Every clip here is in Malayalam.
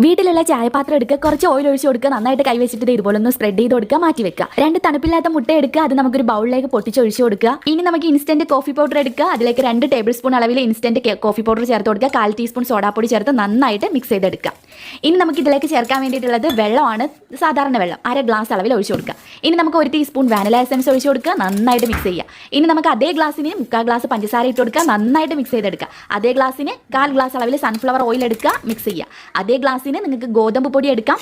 വീട്ടിലുള്ള ചായപാത്രം എടുക്കുക, കുറച്ച് ഓയിൽ ഒഴിച്ച് കൊടുക്കുക, നന്നായിട്ട് കൈവച്ചിട്ട് ഇതുപോലെ ഒന്ന് സ്പ്രെഡ് ചെയ്ത് കൊടുക്കുക, മാറ്റി വെക്കുക. 2 തണുപ്പില്ലാത്ത മുട്ട എടുക്കുക, അത് നമുക്കൊരു ബൗളിലേക്ക് പൊട്ടിച്ചൊഴിച്ച് കൊടുക്കുക. ഇനി നമുക്ക് ഇൻസ്റ്റന്റ് കോഫി പൗഡർ എടുക്കുക, അതിലേക്ക് 2 ടേബിൾ സ്പൂൺ അളവിൽ ഇൻസ്റ്റന്റ് കോഫി പൗഡർ ചേർത്ത് കൊടുക്കുക, 1/4 ടീസ്പൂൺ സോഡാപ്പൊടി ചേർത്ത് നന്നായിട്ട് മിക്സ് ചെയ്തെടുക്കുക. ഇനി നമുക്ക് ഇതിലേക്ക് ചേർക്കാൻ വേണ്ടിയിട്ടുള്ളത് വെള്ളമാണ്, സാധാരണ വെള്ളം 1/2 ഗ്ലാസ് അളവിൽ ഒഴിച്ച് കൊടുക്കുക. ഇനി നമുക്ക് 1 ടീസ്പൂൺ വാനില എസൻസ് ഒഴിച്ച് കൊടുക്കുക, നന്നായിട്ട് മിക്സ് ചെയ്യുക. ഇനി നമുക്ക് അതേ ഗ്ലാസ്സിന് 3/4 ഗ്ലാസ് പഞ്ചസാര ഇട്ട് കൊടുക്കുക, നന്നായിട്ട് മിക്സ് ചെയ്തെടുക്കുക. അതേ ഗ്ലാസ്സിന് 1/4 ഗ്ലാസ് അളവിൽ സൺഫ്ലവർ ഓയിൽ എടുക്കുക, മിക്സ് ചെയ്യുക. അതേ ഗ്ലാസ്സിന് നിങ്ങൾക്ക് ഗോതമ്പ് പൊടി എടുക്കാം,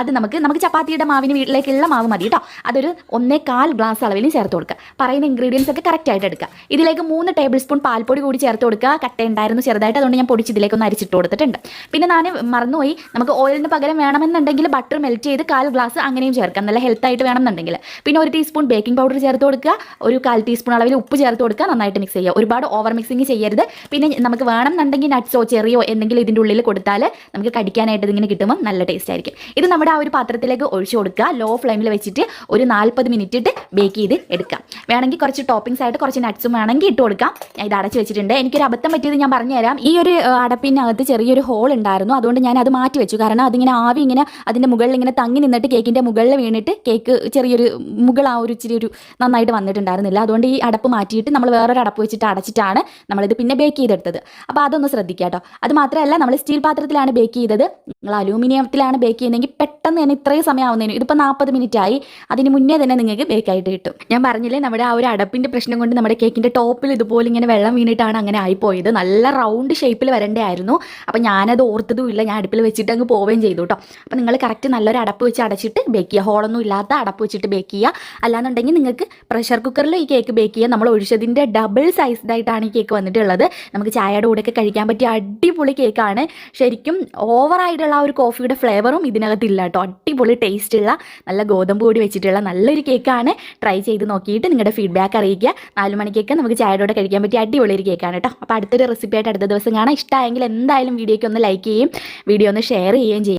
അത് നമുക്ക് ചപ്പാത്തിയുടെ മാവിന് വീട്ടിലേക്കുള്ള മാവ് മതി കേട്ടോ. അതൊരു 1/4 ഗ്ലാസ് അളവിൽ ചേർത്ത് കൊടുക്കുക. പറയുന്ന ഇൻഗ്രീഡിയൻസ് ഒക്കെ കറക്റ്റ് ആയിട്ട് എടുക്കുക. ഇതിലേക്ക് 3 ടേബിൾ സ്പൂൺ പാൽപ്പൊടി കൂടി ചേർത്ത് കൊടുക്കുക. കട്ട ഉണ്ടായിരുന്നു ചെറുതായിട്ട്, അതുകൊണ്ട് ഞാൻ പൊടിച്ച് ഇതിലേക്ക് ഒന്ന് അരിച്ചിട്ട് കൊടുത്തിട്ടുണ്ട്. പിന്നെ ഞാൻ മറന്നുപോയി, നമുക്ക് ഓയിലിന് പകരം വേണമെന്നുണ്ടെങ്കിൽ ബട്ടർ മെൽറ്റ് ചെയ്ത് 1/4 ഗ്ലാസ് അങ്ങനെയും ചേർക്കാം, നല്ല ഹെൽത്ത് ആയിട്ട് വേണമെന്നുണ്ടെങ്കിൽ. പിന്നെ 1 ടീസ്പൂൺ ബേക്കിംഗ് പൗഡർ ചേർത്ത് കൊടുക്കുക, ഒരു 1/4 ടീസ്പൂൺ അളവിൽ ഉപ്പ് ചേർത്ത് കൊടുക്കുക, നന്നായിട്ട് മിക്സ് ചെയ്യുക. ഒരുപാട് ഓവർ മിക്സിങ് ചെയ്യരുത്. പിന്നെ നമുക്ക് വേണമെന്നുണ്ടെങ്കിൽ നട്ട്സോ ചെറിയോ എന്തെങ്കിലും ഇതിൻ്റെ ഉള്ളിൽ കൊടുത്താൽ നമുക്ക് കടിക്കാനായിട്ട് ഇതിങ്ങനെ കിട്ടുമ്പോൾ നല്ല ടേസ്റ്റ് ആയിരിക്കും. ഇത് നമ്മുടെ ആ ഒരു പാത്രത്തിലേക്ക് ഒഴിച്ചു കൊടുക്കുക. ലോ ഫ്ലെയിമിൽ വെച്ചിട്ട് ഒരു 40 മിനിറ്റ് ഇട്ട് ബേക്ക് ചെയ്ത് എടുക്കാം. വേണമെങ്കിൽ കുറച്ച് ടോപ്പിംഗ്സ് ആയിട്ട് കുറച്ച് നട്ട്സും വേണമെങ്കിൽ ഇട്ട് കൊടുക്കാം. ഞാൻ ഇത് അടച്ച് വെച്ചിട്ടുണ്ട്. എനിക്കൊരു അബദ്ധം പറ്റിയത് ഞാൻ പറഞ്ഞുതരാം. ഈ ഒരു അടപ്പിനകത്ത് ചെറിയൊരു ഹോൾ ഉണ്ടായിരുന്നു, അതുകൊണ്ട് ഞാൻ അത് മാറ്റി വെച്ചു. കാരണം അതിങ്ങനെ ആവി ഇങ്ങനെ അതിൻ്റെ മുകളിൽ ഇങ്ങനെ തങ്ങി നിന്നിട്ട് കേക്കിൻ്റെ മുകളിൽ വീണിട്ട് കേക്ക് ചെറിയൊരു മുകൾ ആ ഒരു ഇച്ചിരി ഒരു നന്നായിട്ട് വന്നിട്ടുണ്ടായിരുന്നില്ല. അതുകൊണ്ട് ഈ അടപ്പ് മാറ്റിയിട്ട് നമ്മൾ വേറൊരു അടപ്പ് വെച്ചിട്ട് അടച്ചിട്ടാണ് നമ്മളിത് പിന്നെ ബേക്ക് ചെയ്തെടുത്തത്. അപ്പോൾ അതൊന്ന് ശ്രദ്ധിക്കുക കേട്ടോ. അത് മാത്രമല്ല, നമ്മൾ സ്റ്റീൽ പാത്രത്തിലാണ് ബേക്ക് ചെയ്തത്. നിങ്ങൾ അലൂമിനിയത്തിലാണ് ബേക്ക് ചെയ്യുന്നതെങ്കിൽ പെട്ടെന്ന് തന്നെ ഇത്രയും സമയം ആവുന്നതിന് ഇതിപ്പോൾ 40 മിനിറ്റ് ആയി. അതിന് മുന്നേ തന്നെ നിങ്ങൾക്ക് ബേക്കായിട്ട് കിട്ടും. ഞാൻ പറഞ്ഞില്ലേ, നമ്മുടെ ആ ഒരു അടപ്പിൻ്റെ പ്രശ്നം കൊണ്ട് നമ്മുടെ കേക്കിൻ്റെ ടോപ്പിൽ ഇതുപോലെ ഇങ്ങനെ വെള്ളം വീണിട്ടാണ് അങ്ങനെ ആയിപ്പോയത്. നല്ല റൗണ്ട് ഷേപ്പിൽ വരേണ്ടതായിരുന്നു. അപ്പോൾ ഞാനത് ഓർത്തതും ഇല്ല, ഞാൻ അടുപ്പിൽ വെച്ചിട്ട് അങ്ങ് പോവുകയും ചെയ്തു കേട്ടോ. അപ്പോൾ നിങ്ങൾ കറക്റ്റ് നല്ലൊരു അടപ്പ് വെച്ച് അടച്ചിട്ട് ബേക്ക് ചെയ്യുക. ഹോളൊന്നും ഇല്ലാത്ത അടപ്പ് വെച്ചിട്ട് ബേക്ക് ചെയ്യുക. അല്ലാന്നുണ്ടെങ്കിൽ നിങ്ങൾക്ക് പ്രഷർ കുക്കറിൽ ഈ കേക്ക് ബേക്ക് ചെയ്യുക. നമ്മൾ ഒഴിച്ചതിൻ്റെ ഡബിൾ സൈസ്ഡായിട്ടാണ് ഈ കേക്ക് വന്നിട്ടുള്ളത്. നമുക്ക് ചായയുടെ കൂടെയൊക്കെ കഴിക്കാൻ പറ്റിയ അടിപൊളി കേക്കാണ്. ശരിക്കും ഓവറായിട്ടുള്ള ആ ഒരു കോഫിയുടെ ഫ്ലേവറും ഇതിനകത്തില്ല കേട്ടോ. അടിപൊളി ടേസ്റ്റുള്ള നല്ല ഗോതമ്പ് പൊടി വെച്ചിട്ടുള്ള നല്ലൊരു കേക്കാണ്. ട്രൈ ചെയ്ത് നോക്കിയിട്ട് നിങ്ങളുടെ ഫീഡ്ബാക്ക് അറിയിക്കുക. 4 മണിക്കൊക്കെ നമുക്ക് ചായയുടെ കൂടെ കഴിക്കാൻ പറ്റിയ അടിപൊളി ഒരു കേക്കാണ് കേട്ടോ. അപ്പോൾ അടുത്തൊരു റെസിപ്പി ആയിട്ട് അടുത്ത ദിവസം കാണാം. ഇഷ്ടമായെങ്കിൽ എന്തായാലും വീഡിയോയ്ക്ക് ഒന്ന് ലൈക്ക് ചെയ്യും, വീഡിയോ ഒന്ന് ഷെയർ ചെയ്യുകയും ചെയ്യും.